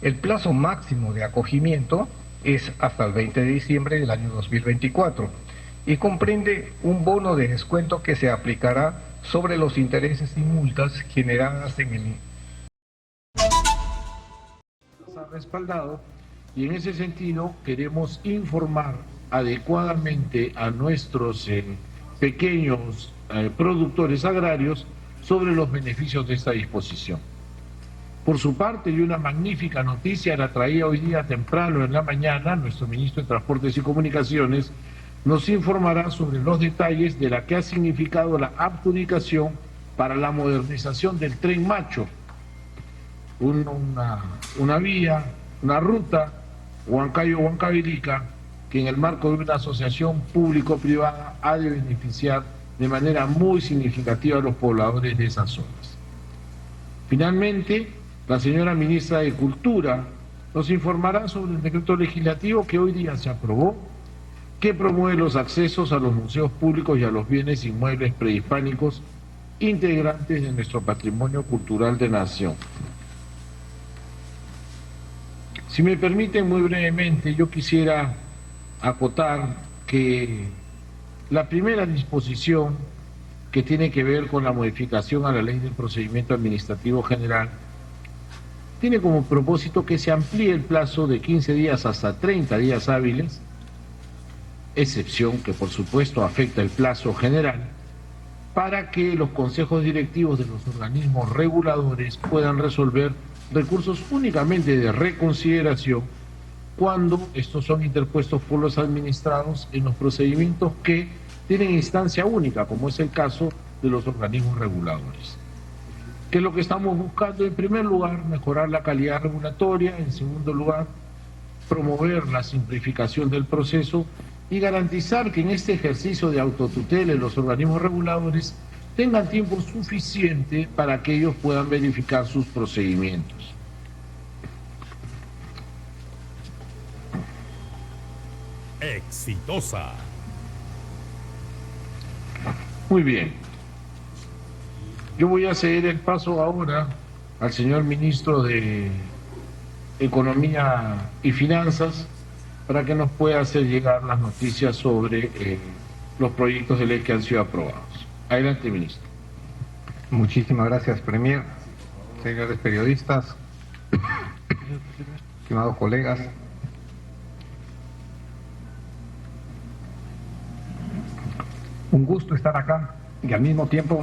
El plazo máximo de acogimiento es hasta el 20 de diciembre del año 2024 y comprende un bono de descuento que se aplicará sobre los intereses y multas generadas en el respaldado, y en ese sentido queremos informar adecuadamente a nuestros pequeños productores agrarios sobre los beneficios de esta disposición. Por su parte, y una magnífica noticia la traía hoy día temprano en la mañana, nuestro ministro de Transportes y Comunicaciones nos informará sobre los detalles de la que ha significado la adjudicación para la modernización del Tren Macho, una vía, una ruta, Huancayo-Huancavelica, que en el marco de una asociación público-privada ha de beneficiar de manera muy significativa a los pobladores de esas zonas. Finalmente, la señora ministra de Cultura nos informará sobre el decreto legislativo que hoy día se aprobó, que promueve los accesos a los museos públicos y a los bienes inmuebles prehispánicos integrantes de nuestro patrimonio cultural de nación. Si me permiten, muy brevemente, yo quisiera acotar que la primera disposición, que tiene que ver con la modificación a la Ley del Procedimiento Administrativo General, tiene como propósito que se amplíe el plazo de 15 días hasta 30 días hábiles, excepción que por supuesto afecta el plazo general, para que los consejos directivos de los organismos reguladores puedan resolver recursos únicamente de reconsideración cuando estos son interpuestos por los administrados en los procedimientos que tienen instancia única, como es el caso de los organismos reguladores. ¿Qué es lo que estamos buscando? En primer lugar, mejorar la calidad regulatoria; en segundo lugar, promover la simplificación del proceso y garantizar que en este ejercicio de autotutela los organismos reguladores tengan tiempo suficiente para que ellos puedan verificar sus procedimientos. Exitosa. Muy bien. Yo voy a ceder el paso ahora al señor ministro de Economía y Finanzas para que nos pueda hacer llegar las noticias sobre los proyectos de ley que han sido aprobados. Adelante, ministro. Muchísimas gracias, Premier. Señores periodistas, estimados colegas, un gusto estar acá y al mismo tiempo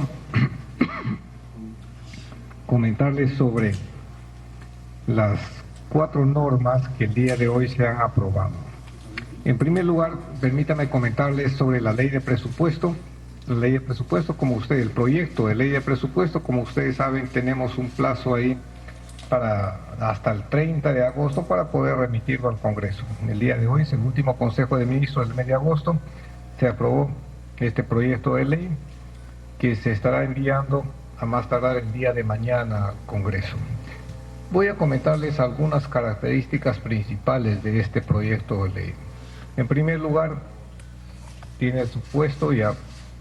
comentarles sobre las 4 normas que el día de hoy se han aprobado. En primer lugar, permítame comentarles sobre la ley de presupuesto. La ley de presupuesto, el proyecto de ley de presupuesto, como ustedes saben, tenemos un plazo ahí para hasta el 30 de agosto para poder remitirlo al Congreso. El día de hoy, en el último Consejo de Ministros del mes de agosto, se aprobó este proyecto de ley que se estará enviando a más tardar el día de mañana al Congreso. Voy a comentarles algunas características principales de este proyecto de ley. En primer lugar, tiene el supuesto ya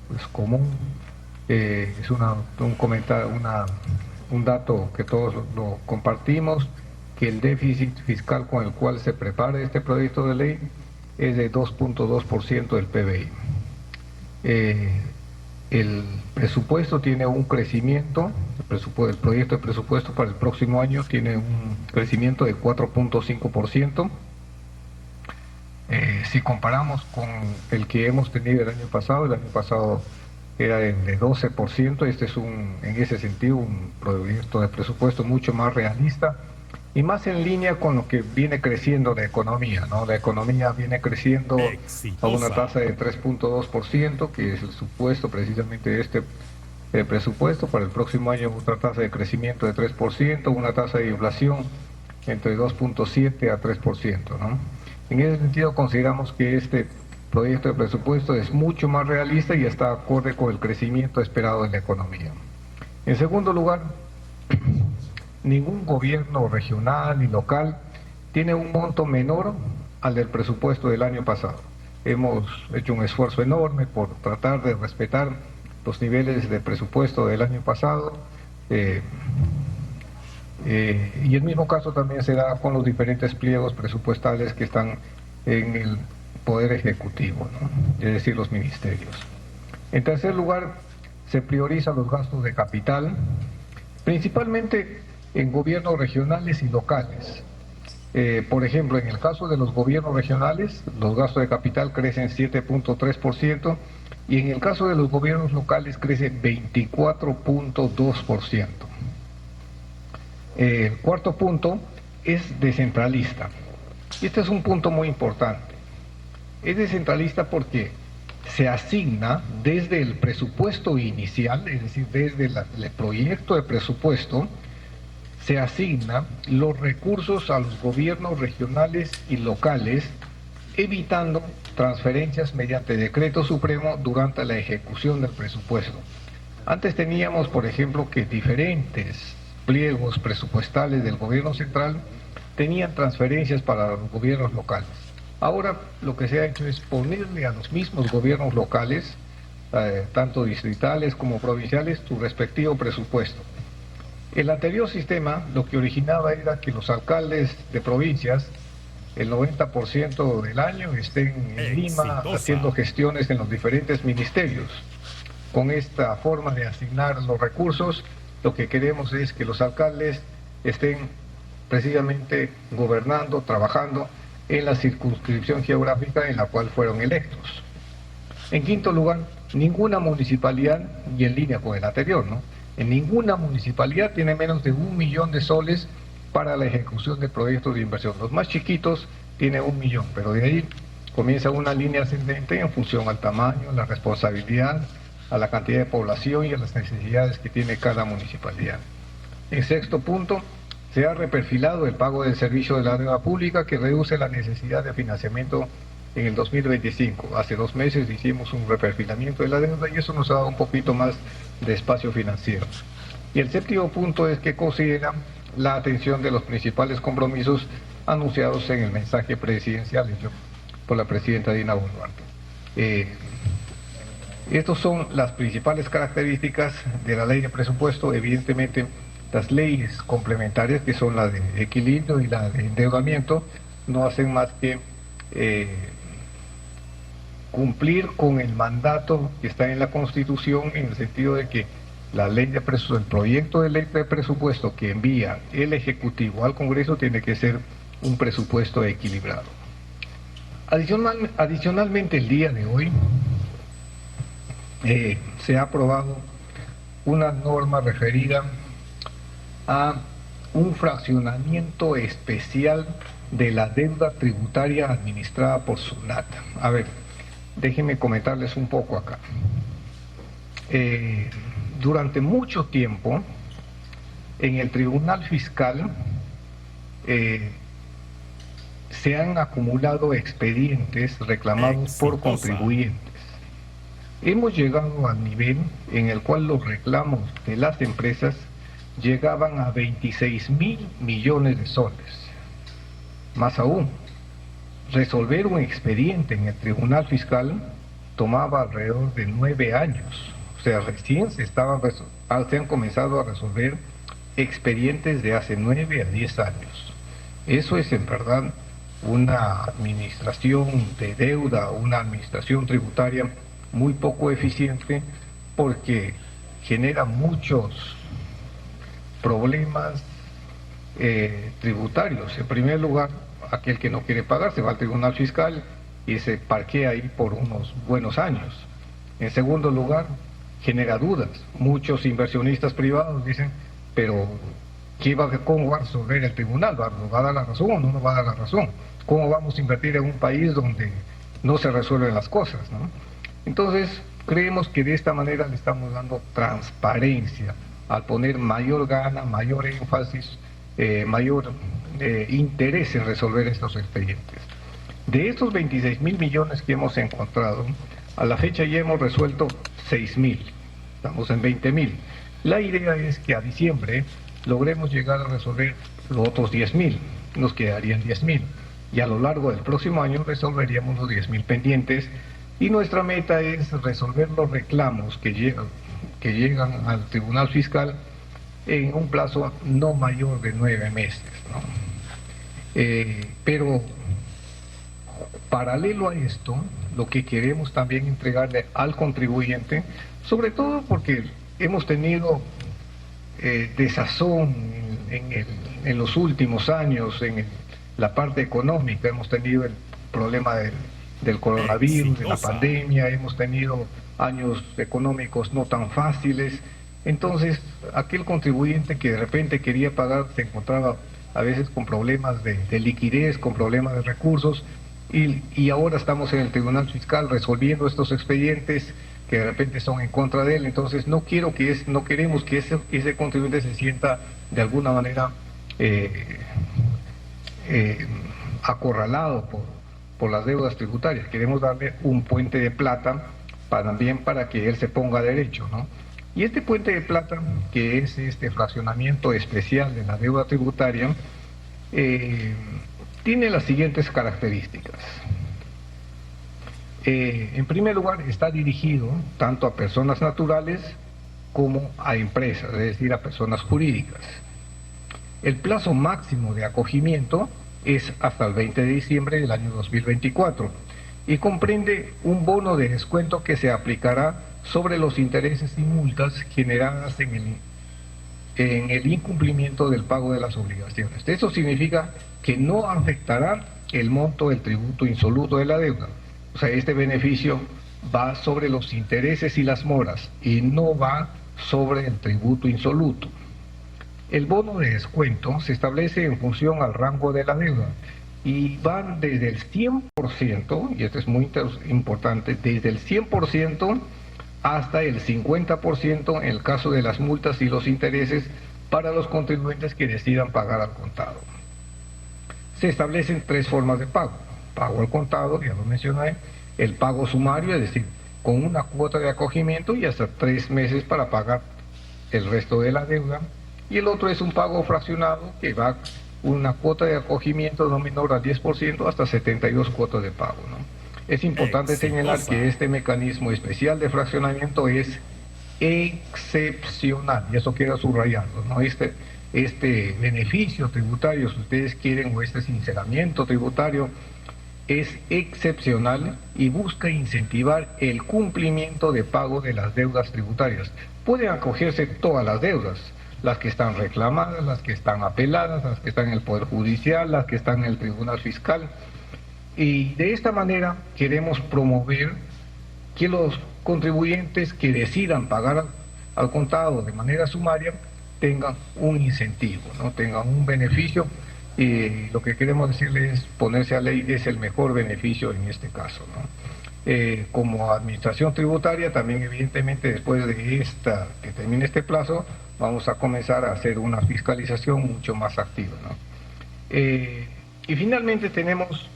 pues común, es un dato que todos lo compartimos, que el déficit fiscal con el cual se prepara este proyecto de ley es de 2.2% del PBI. El presupuesto tiene un crecimiento, el proyecto de presupuesto para el próximo año tiene un crecimiento de 4.5%. Si comparamos con el que hemos tenido el año pasado era de 12%, este es en ese sentido un proyecto de presupuesto mucho más realista y más en línea con lo que viene creciendo la economía, ¿no? La economía viene creciendo a una tasa de 3.2%, que es el supuesto precisamente de este presupuesto. Para el próximo año otra tasa de crecimiento de 3%, una tasa de inflación entre 2.7 a 3%, ¿no? En ese sentido consideramos que este proyecto de presupuesto es mucho más realista y está acorde con el crecimiento esperado de la economía. En segundo lugar, ningún gobierno regional ni local tiene un monto menor al del presupuesto del año pasado. Hemos hecho un esfuerzo enorme por tratar de respetar los niveles de presupuesto del año pasado. Y el mismo caso también se da con los diferentes pliegos presupuestales que están en el Poder Ejecutivo, ¿no? Es decir, los ministerios. En tercer lugar, se priorizan los gastos de capital, principalmente en gobiernos regionales y locales. Por ejemplo, en el caso de los gobiernos regionales, los gastos de capital crecen 7.3% y en el caso de los gobiernos locales crece 24.2%. El cuarto punto es descentralista. Y este es un punto muy importante. Es descentralista porque se asigna desde el presupuesto inicial, es decir, desde el proyecto de presupuesto, se asigna los recursos a los gobiernos regionales y locales, evitando transferencias mediante decreto supremo durante la ejecución del presupuesto. Antes teníamos, por ejemplo, que diferentes pliegos presupuestales del gobierno central tenían transferencias para los gobiernos locales. Ahora lo que se ha hecho es ponerle a los mismos gobiernos locales, tanto distritales como provinciales, su respectivo presupuesto. El anterior sistema lo que originaba era que los alcaldes de provincias, el 90% del año, estén en Lima haciendo gestiones en los diferentes ministerios. Con esta forma de asignar los recursos, lo que queremos es que los alcaldes estén precisamente gobernando, trabajando en la circunscripción geográfica en la cual fueron electos. En quinto lugar, ninguna municipalidad, y en línea con el anterior, ¿no? En ninguna municipalidad tiene menos de 1 millón de soles para la ejecución de proyectos de inversión. Los más chiquitos tienen 1 millón, pero de ahí comienza una línea ascendente en función al tamaño, la responsabilidad, a la cantidad de población y a las necesidades que tiene cada municipalidad. En sexto punto, se ha reperfilado el pago del servicio de la deuda pública que reduce la necesidad de financiamiento en el 2025. Hace 2 meses hicimos un reperfilamiento de la deuda y eso nos ha dado un poquito más de espacio financiero. Y el séptimo punto es que considera la atención de los principales compromisos anunciados en el mensaje presidencial hecho por la presidenta Dina Boluarte. Estas son las principales características de la ley de presupuesto. Evidentemente, las leyes complementarias, que son la de equilibrio y la de endeudamiento, no hacen más que cumplir con el mandato que está en la Constitución, en el sentido de que la ley de presupuesto, el proyecto de ley de presupuesto que envía el Ejecutivo al Congreso tiene que ser un presupuesto equilibrado. Adicionalmente, el día de hoy se ha aprobado una norma referida a un fraccionamiento especial de la deuda tributaria administrada por SUNAT. A ver, déjenme comentarles un poco acá. Durante mucho tiempo, en el Tribunal Fiscal se han acumulado expedientes reclamados por contribuyentes. Hemos llegado al nivel en el cual los reclamos de las empresas llegaban a 26.000 millones de soles. Más aún, resolver un expediente en el Tribunal Fiscal tomaba alrededor de 9 años. O sea, recién se han comenzado a resolver expedientes de hace 9 a 10 años. Eso es en verdad una administración de deuda, una administración tributaria muy poco eficiente, porque genera muchos problemas tributarios. En primer lugar, aquel que no quiere pagar se va al Tribunal Fiscal y se parquea ahí por unos buenos años. En segundo lugar, genera dudas. Muchos inversionistas privados dicen, pero ¿cómo va a resolver el tribunal? ¿Nos va a dar la razón o no nos va a dar la razón? ¿Cómo vamos a invertir en un país donde no se resuelven las cosas, ¿no? Entonces, creemos que de esta manera le estamos dando transparencia al poner mayor gana, mayor énfasis, mayor interés en resolver estos expedientes. De estos 26.000 millones que hemos encontrado, a la fecha ya hemos resuelto 6.000, estamos en 20.000. La idea es que a diciembre logremos llegar a resolver los otros 10.000, nos quedarían 10.000, y a lo largo del próximo año resolveríamos los 10.000 pendientes, y nuestra meta es resolver los reclamos que llegan al Tribunal Fiscal en un plazo no mayor de 9 meses, ¿no? Pero paralelo a esto, lo que queremos también entregarle al contribuyente, sobre todo porque hemos tenido desazón en los últimos años en la parte económica, hemos tenido el problema del coronavirus, de la pandemia, hemos tenido años económicos no tan fáciles. Entonces, aquel contribuyente que de repente quería pagar se encontraba a veces con problemas de liquidez, con problemas de recursos, y ahora estamos en el Tribunal Fiscal resolviendo estos expedientes que de repente son en contra de él. Entonces no queremos que ese contribuyente se sienta de alguna manera acorralado por las deudas tributarias. Queremos darle un puente de plata también para que él se ponga derecho, ¿no? Y este puente de plata, que es este fraccionamiento especial de la deuda tributaria, tiene las siguientes características. En primer lugar, está dirigido tanto a personas naturales como a empresas, es decir, a personas jurídicas. El plazo máximo de acogimiento es hasta el 20 de diciembre del año 2024 y comprende un bono de descuento que se aplicará sobre los intereses y multas generadas en el incumplimiento del pago de las obligaciones. Eso significa que no afectará el monto del tributo insoluto de la deuda. O sea, este beneficio va sobre los intereses y las moras y no va sobre el tributo insoluto. El bono de descuento se establece en función al rango de la deuda y van desde el 100%, y esto es muy importante, desde el 100% hasta el 50% en el caso de las multas y los intereses para los contribuyentes que decidan pagar al contado. Se establecen 3 formas de pago: pago al contado, ya lo mencioné, el pago sumario, es decir, con una cuota de acogimiento y hasta 3 meses para pagar el resto de la deuda, y el otro es un pago fraccionado que va una cuota de acogimiento no menor al 10% hasta 72 cuotas de pago, ¿no? Es importante señalar que este mecanismo especial de fraccionamiento es excepcional, y eso queda subrayado, ¿no? Este beneficio tributario, si ustedes quieren, o este sinceramiento tributario, es excepcional y busca incentivar el cumplimiento de pago de las deudas tributarias. Pueden acogerse todas las deudas, las que están reclamadas, las que están apeladas, las que están en el Poder Judicial, las que están en el Tribunal Fiscal. Y de esta manera queremos promover que los contribuyentes que decidan pagar al contado de manera sumaria tengan un incentivo, ¿no? Tengan un beneficio, y lo que queremos decirles es ponerse a ley es el mejor beneficio en este caso, ¿no? Como administración tributaria también, evidentemente, después de que termine este plazo, vamos a comenzar a hacer una fiscalización mucho más activa, ¿no? Y finalmente tenemos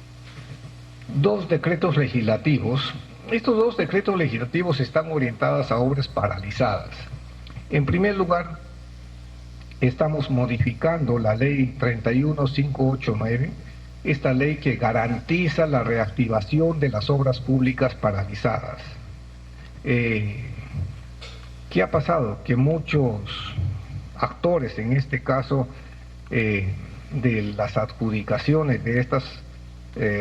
2 decretos legislativos. Estos 2 decretos legislativos están orientados a obras paralizadas. En primer lugar, estamos modificando la ley 31589, esta ley que garantiza la reactivación de las obras públicas paralizadas. ¿Qué ha pasado? Que muchos actores, en este caso de las adjudicaciones de estas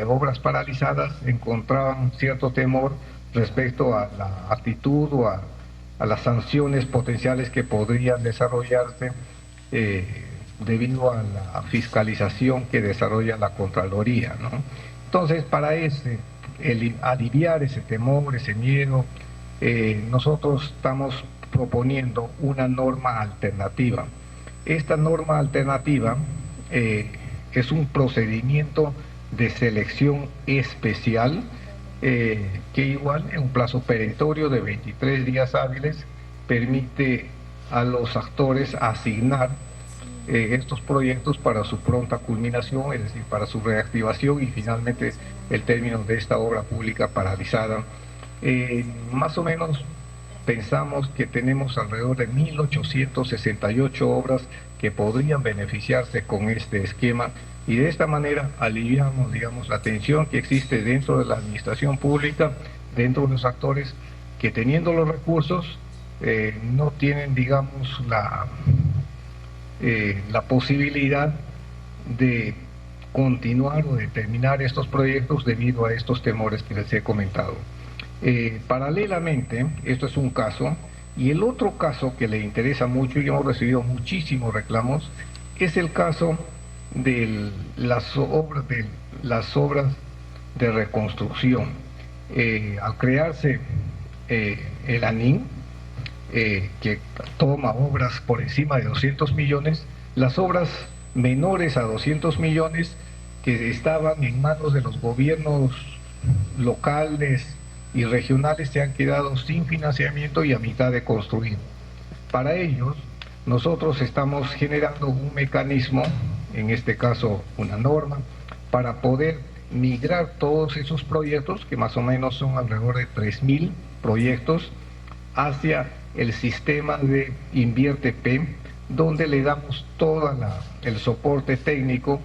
obras paralizadas, encontraban cierto temor respecto a la actitud o a las sanciones potenciales que podrían desarrollarse debido a la fiscalización que desarrolla la Contraloría, ¿no? Entonces, para aliviar ese temor, ese miedo, nosotros estamos proponiendo una norma alternativa. Esta norma alternativa es un procedimiento de selección especial que igual en un plazo perentorio de 23 días hábiles permite a los actores asignar estos proyectos para su pronta culminación, es decir, para su reactivación y finalmente el término de esta obra pública paralizada. Más o menos pensamos que tenemos alrededor de 1.868 obras que podrían beneficiarse con este esquema, y de esta manera aliviamos, digamos, la tensión que existe dentro de la administración pública, dentro de los actores que, teniendo los recursos, no tienen, digamos, la posibilidad de continuar o de terminar estos proyectos debido a estos temores que les he comentado. Paralelamente, esto es un caso, y el otro caso que le interesa mucho y hemos recibido muchísimos reclamos es el caso de las obras de reconstrucción. Al crearse el ANIN, que toma obras por encima de 200 millones, las obras menores a 200 millones que estaban en manos de los gobiernos locales y regionales se han quedado sin financiamiento y a mitad de construir. Para ellos, nosotros estamos generando un mecanismo, en este caso una norma, para poder migrar todos esos proyectos, que más o menos son alrededor de 3.000 proyectos, hacia el sistema de Invierte P, donde le damos todo el soporte técnico,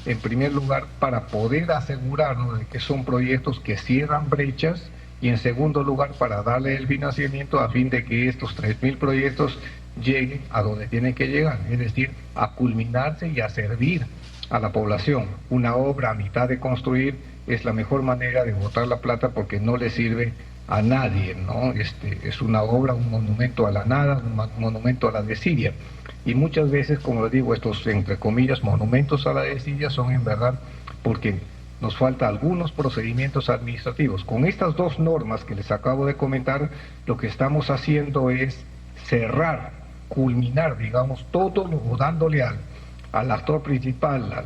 en primer lugar, para poder asegurarnos de que son proyectos que cierran brechas, y en segundo lugar, para darle el financiamiento a fin de que estos 3.000 proyectos lleguen a donde tienen que llegar, es decir, a culminarse y a servir a la población. Una obra a mitad de construir es la mejor manera de botar la plata porque no le sirve a nadie, ¿no? Es una obra, un monumento a la nada, un monumento a la desidia. Y muchas veces, como les digo, estos, entre comillas, monumentos a la desidia son en verdad porque nos falta algunos procedimientos administrativos. Con estas dos normas que les acabo de comentar, lo que estamos haciendo es cerrar, culminar, digamos, todo lo dándole al actor principal,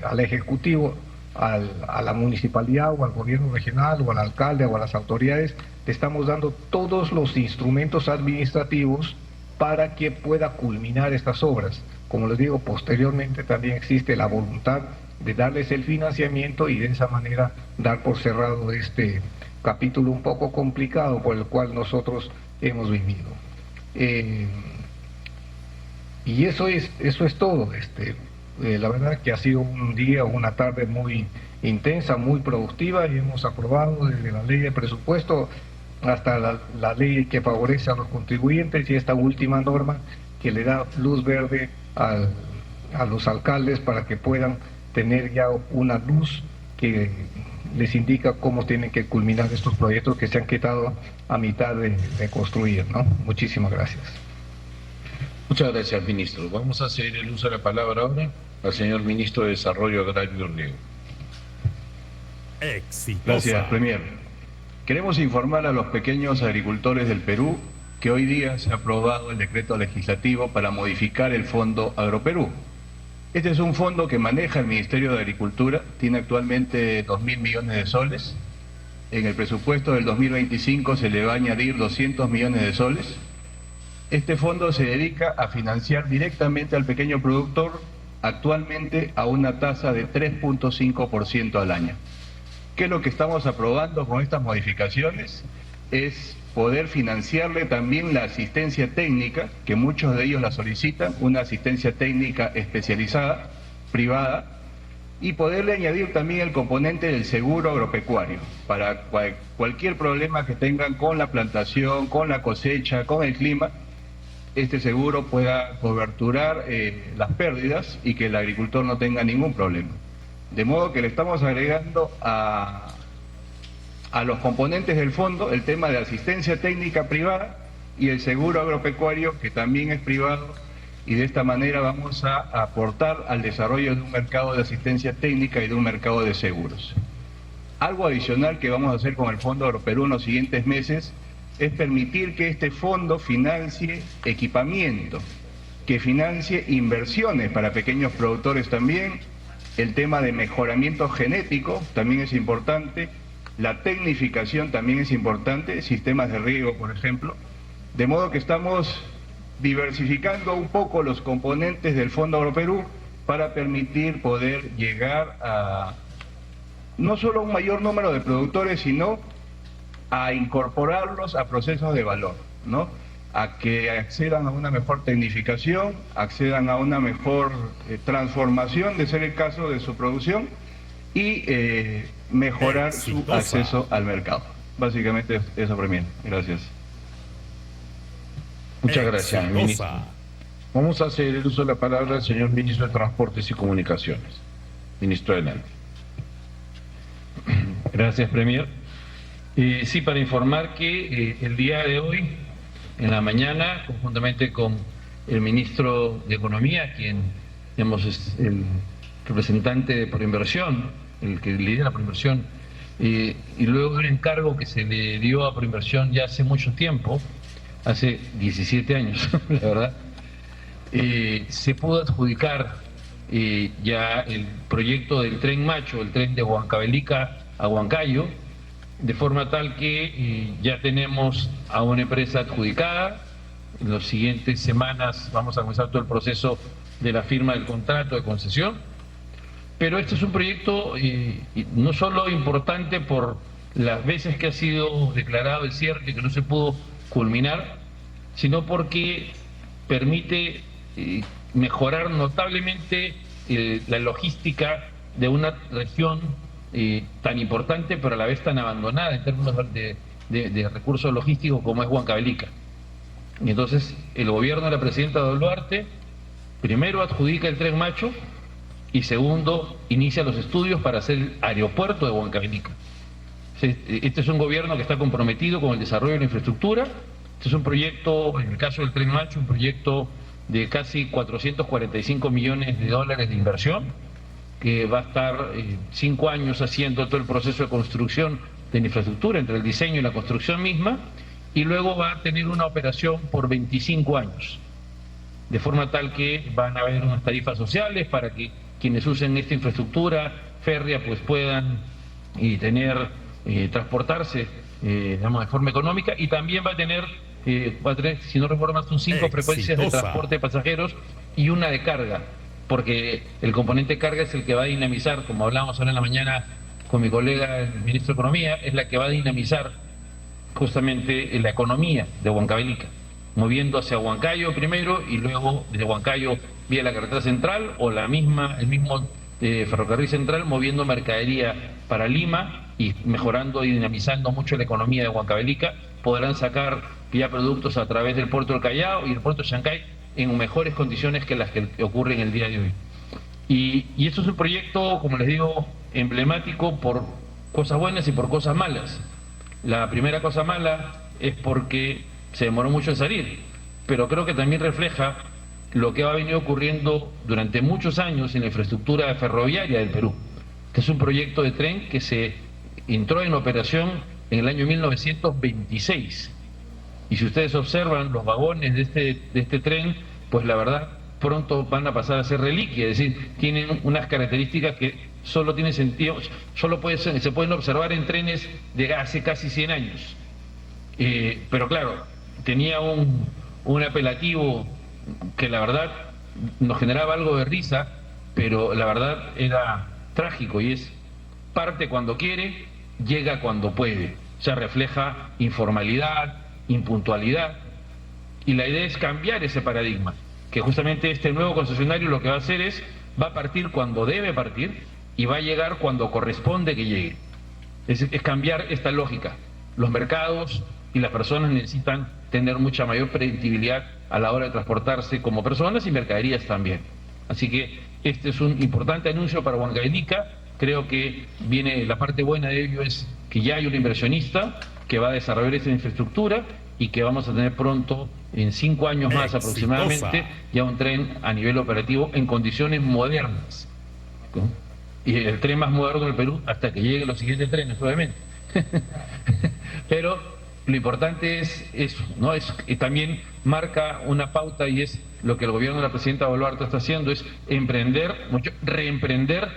al ejecutivo, a la municipalidad o al gobierno regional o al alcalde o a las autoridades, le estamos dando todos los instrumentos administrativos para que pueda culminar estas obras. Como les digo, posteriormente también existe la voluntad de darles el financiamiento y de esa manera dar por cerrado este capítulo un poco complicado por el cual nosotros hemos vivido. Y eso es todo. La verdad que ha sido un día, una tarde muy intensa, muy productiva, y hemos aprobado desde la ley de presupuesto hasta la ley que favorece a los contribuyentes y esta última norma que le da luz verde a los alcaldes para que puedan tener ya una luz que les indica cómo tienen que culminar estos proyectos que se han quedado a mitad de construir, ¿no? Muchísimas gracias. Muchas gracias, ministro. Vamos a hacer el uso de la palabra ahora al señor ministro de Desarrollo Agrario y Riego. Gracias, Premier. Queremos informar a los pequeños agricultores del Perú que hoy día se ha aprobado el decreto legislativo para modificar el Fondo Agroperú. Este es un fondo que maneja el Ministerio de Agricultura, tiene actualmente 2.000 millones de soles. En el presupuesto del 2025 se le va a añadir 200 millones de soles. Este fondo se dedica a financiar directamente al pequeño productor, actualmente a una tasa de 3.5% al año. ¿Qué es lo que estamos aprobando con estas modificaciones? Es poder financiarle también la asistencia técnica, que muchos de ellos la solicitan, una asistencia técnica especializada, privada, y poderle añadir también el componente del seguro agropecuario, para cualquier problema que tengan con la plantación, con la cosecha, con el clima, este seguro pueda coberturar las pérdidas y que el agricultor no tenga ningún problema. De modo que le estamos agregando a los componentes del fondo el tema de asistencia técnica privada y el seguro agropecuario, que también es privado, y de esta manera vamos a aportar al desarrollo de un mercado de asistencia técnica y de un mercado de seguros. Algo adicional que vamos a hacer con el Fondo Agroperú en los siguientes meses es permitir que este fondo financie equipamiento, que financie inversiones para pequeños productores también. El tema de mejoramiento genético también es importante, la tecnificación también es importante, sistemas de riego, por ejemplo, de modo que estamos diversificando un poco los componentes del Fondo Agroperú para permitir poder llegar a no solo a un mayor número de productores, sino a incorporarlos a procesos de valor, ¿no? A que accedan a una mejor tecnificación, accedan a una mejor transformación, de ser el caso, de su producción, y mejorar su acceso al mercado. Básicamente eso, Premier. Gracias. Muchas gracias, ministro. Vamos a hacer el uso de la palabra al señor Ministro de Transportes y Comunicaciones. Ministro, adelante. Gracias, Premier. Sí, para informar que el día de hoy, en la mañana, conjuntamente con el Ministro de Economía, quien es el representante de Proinversión, el que lidera Proinversión, y luego de un encargo que se le dio a Proinversión ya hace mucho tiempo, hace 17 años, la verdad, se pudo adjudicar ya el proyecto del Tren Macho, el tren de Huancavelica a Huancayo, de forma tal que ya tenemos a una empresa adjudicada. En las siguientes semanas vamos a comenzar todo el proceso de la firma del contrato de concesión, pero este es un proyecto no solo importante por las veces que ha sido declarado el cierre y que no se pudo culminar, sino porque permite mejorar notablemente la logística de una región tan importante pero a la vez tan abandonada en términos de recursos logísticos como es Huancavelica. Y entonces el gobierno de la presidenta Boluarte primero adjudica el Tren Macho y segundo inicia los estudios para hacer el aeropuerto de Huancavelica. Este es un gobierno que está comprometido con el desarrollo de la infraestructura. Este es un proyecto, en el caso del Tren Macho, un proyecto de casi 445 millones de dólares de inversión, que va a estar 5 años haciendo todo el proceso de construcción de la infraestructura, entre el diseño y la construcción misma, y luego va a tener una operación por 25 años, de forma tal que van a haber unas tarifas sociales para que quienes usen esta infraestructura férrea pues puedan transportarse digamos, de forma económica, y también va a tener, si no recuerdo mal, son 5 frecuencias de transporte de pasajeros y una de carga, porque el componente carga es el que va a dinamizar, como hablábamos ahora en la mañana con mi colega el ministro de Economía, es la que va a dinamizar justamente la economía de Huancavelica, moviendo hacia Huancayo primero y luego desde Huancayo vía la carretera central o el mismo ferrocarril central, moviendo mercadería para Lima y mejorando y dinamizando mucho la economía de Huancavelica. Podrán sacar ya productos a través del puerto del Callao y el puerto de Chancay en mejores condiciones que las que ocurren el día de hoy. Y esto es un proyecto, como les digo, emblemático por cosas buenas y por cosas malas. La primera cosa mala es porque se demoró mucho en salir, pero creo que también refleja lo que ha venido ocurriendo durante muchos años en la infraestructura ferroviaria del Perú. Este es un proyecto de tren que se entró en operación en el año 1926. Y si ustedes observan los vagones de este tren, pues la verdad pronto van a pasar a ser reliquia, es decir, tienen unas características que solo tienen sentido, se pueden observar en trenes de hace casi 100 años. Pero claro, tenía un apelativo que la verdad nos generaba algo de risa, pero la verdad era trágico, y es: parte cuando quiere, llega cuando puede. O sea, refleja informalidad, impuntualidad, y la idea es cambiar ese paradigma, que justamente este nuevo concesionario lo que va a hacer va a partir cuando debe partir y va a llegar cuando corresponde que llegue. Es cambiar esta lógica. Los mercados y las personas necesitan tener mucha mayor predictibilidad a la hora de transportarse como personas y mercaderías también. Así que este es un importante anuncio para Huancavelica. Creo que viene la parte buena de ello, es que ya hay un inversionista que va a desarrollar esta infraestructura y que vamos a tener pronto, en 5 años más aproximadamente, ya un tren a nivel operativo en condiciones modernas, ¿no? Y el tren más moderno del Perú hasta que lleguen los siguientes trenes, obviamente. Pero lo importante es eso, ¿no? Y también marca una pauta, y es lo que el gobierno de la presidenta Boluarte está haciendo, es reemprender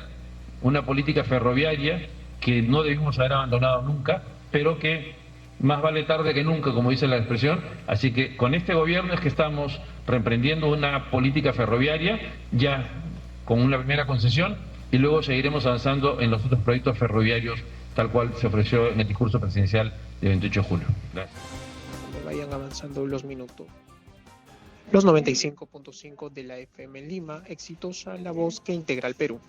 una política ferroviaria que no debimos haber abandonado nunca, pero que más vale tarde que nunca, como dice la expresión. Así que con este gobierno es que estamos reemprendiendo una política ferroviaria, ya con una primera concesión, y luego seguiremos avanzando en los otros proyectos ferroviarios, tal cual se ofreció en el discurso presidencial del 28 de julio. Gracias. Vayan avanzando los minutos. Los 95.5 de la FM en Lima, exitosa, la voz que integra al Perú.